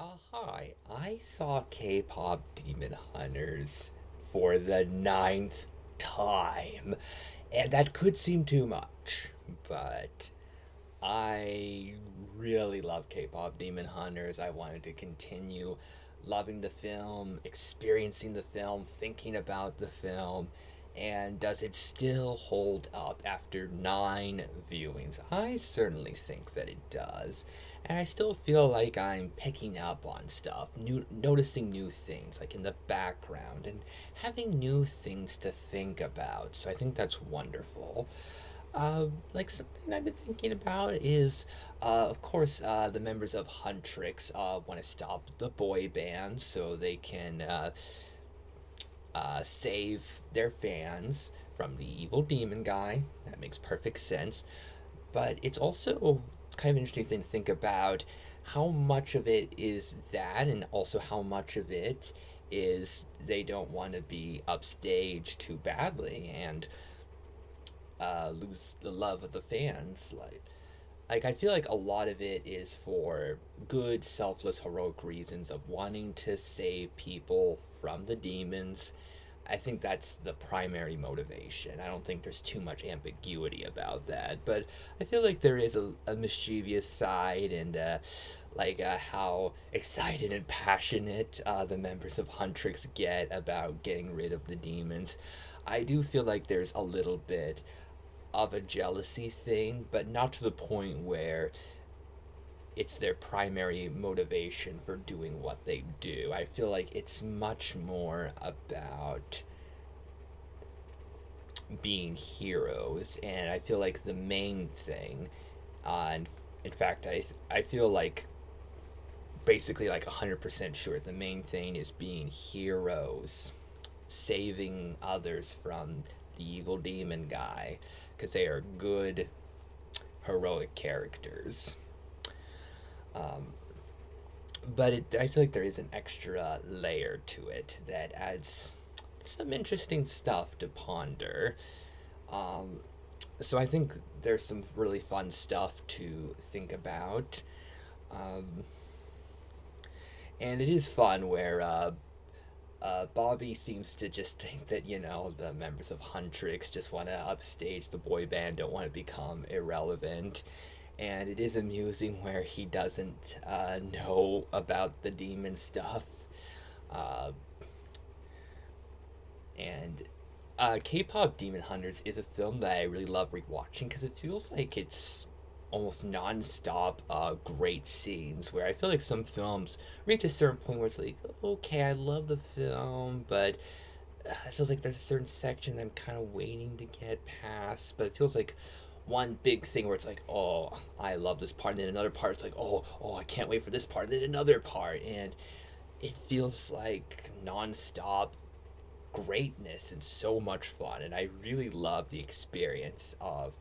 Hi. I saw K-Pop Demon Hunters for the ninth time, and that could seem too much, but I really love K-Pop Demon Hunters. I wanted to continue loving the film, experiencing the film, thinking about the film, and does it still hold up after 9 viewings? I certainly think that it does. And I still feel like I'm picking up on stuff, noticing new things, like in the background, and having new things to think about. So I think that's wonderful. Like something I've been thinking about is, of course, the members of Huntrix want to stop the boy band so they can save their fans from the evil demon guy. That makes perfect sense. But it's also kind of interesting thing to think about how much of it is that, and also how much of it is they don't want to be upstaged too badly and lose the love of the fans. Like I feel like a lot of it is for good, selfless, heroic reasons of wanting to save people from the demons. I think that's the primary motivation. I don't think there's too much ambiguity about that, but I feel like there is a mischievous side and how excited and passionate the members of Huntrix get about getting rid of the demons. I do feel like there's a little bit of a jealousy thing, but not to the point where it's their primary motivation for doing what they do. I feel like it's much more about being heroes, and I feel like the main thing, and in fact, I feel like basically like 100% sure the main thing is being heroes, saving others from the evil demon guy, because they are good, heroic characters. Um, but I feel like there is an extra layer to it that adds some interesting stuff to ponder. Um, so I think there's some really fun stuff to think about. Um, and it is fun where Bobby seems to just think that, the members of Huntrix just want to upstage the boy band, don't want to become irrelevant. And it is amusing where he doesn't know about the demon stuff. Uh, and K-Pop Demon Hunters is a film that I really love rewatching because it feels like it's almost non-stop great scenes where I feel like some films reach a certain point where it's like, okay, I love the film, but it feels like there's a certain section that I'm kind of waiting to get past, but it feels like one big thing where it's like, oh, I love this part, and then another part, it's like, oh, I can't wait for this part, and then another part, and it feels like non-stop greatness and so much fun, and I really love the experience of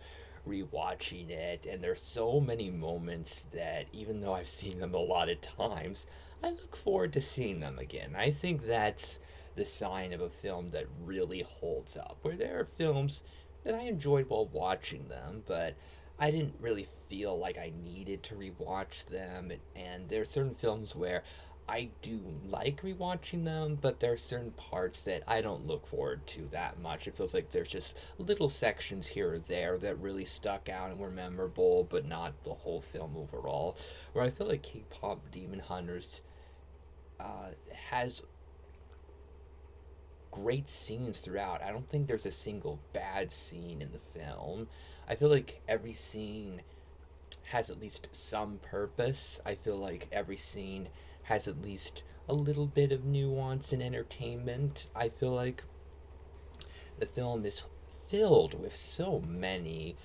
rewatching it. And there's so many moments that, even though I've seen them a lot of times, I look forward to seeing them again. I think that's the sign of a film that really holds up. Where there are films that I enjoyed while watching them, but I didn't really feel like I needed to rewatch them. And there are certain films where I do like rewatching them, but there are certain parts that I don't look forward to that much. It feels like there's just little sections here or there that really stuck out and were memorable, but not the whole film overall. Where I feel like K-Pop Demon Hunters has great scenes throughout. I don't think there's a single bad scene in the film. I feel like every scene has at least some purpose. I feel like every scene has at least a little bit of nuance and entertainment. I feel like the film is filled with so many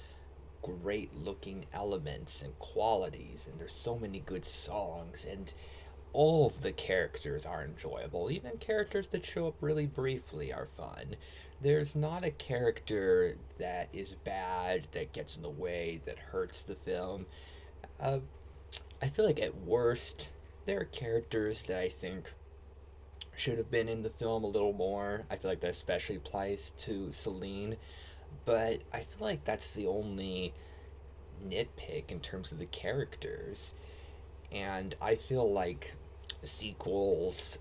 great looking elements and qualities, and there's so many good songs, and all of the characters are enjoyable. Even characters that show up really briefly are fun. There's not a character that is bad, that gets in the way, that hurts the film. Uh, I feel like at worst, there are characters that I think should have been in the film a little more. I feel like that especially applies to Celine, but I feel like that's the only nitpick in terms of the characters. And I feel like sequels,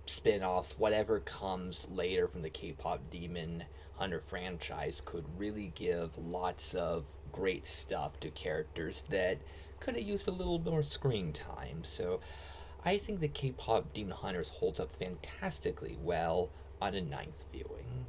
spin offs, whatever comes later from the K pop Demon Hunter franchise could really give lots of great stuff to characters that could have used a little more screen time. So I think the K pop Demon Hunters holds up fantastically well on a ninth viewing.